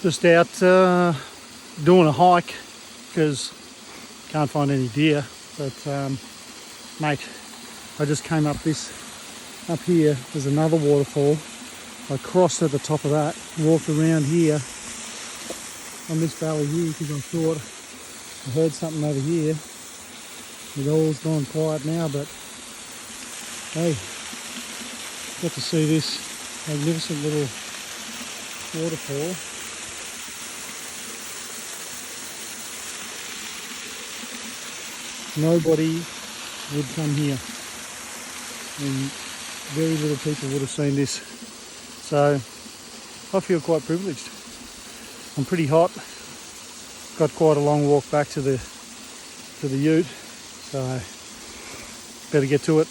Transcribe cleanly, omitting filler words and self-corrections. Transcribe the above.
Just out doing a hike because can't find any deer. But mate, I just came up here. There's another waterfall. I crossed at the top of that, walked around here on this valley here because I thought I heard something over here. It all's gone quiet now, but hey, got to see this magnificent little waterfall. Nobody would come here, and very little people would have seen this. So I feel quite privileged. I'm pretty hot. Got quite a long walk back to the ute, so better get to it.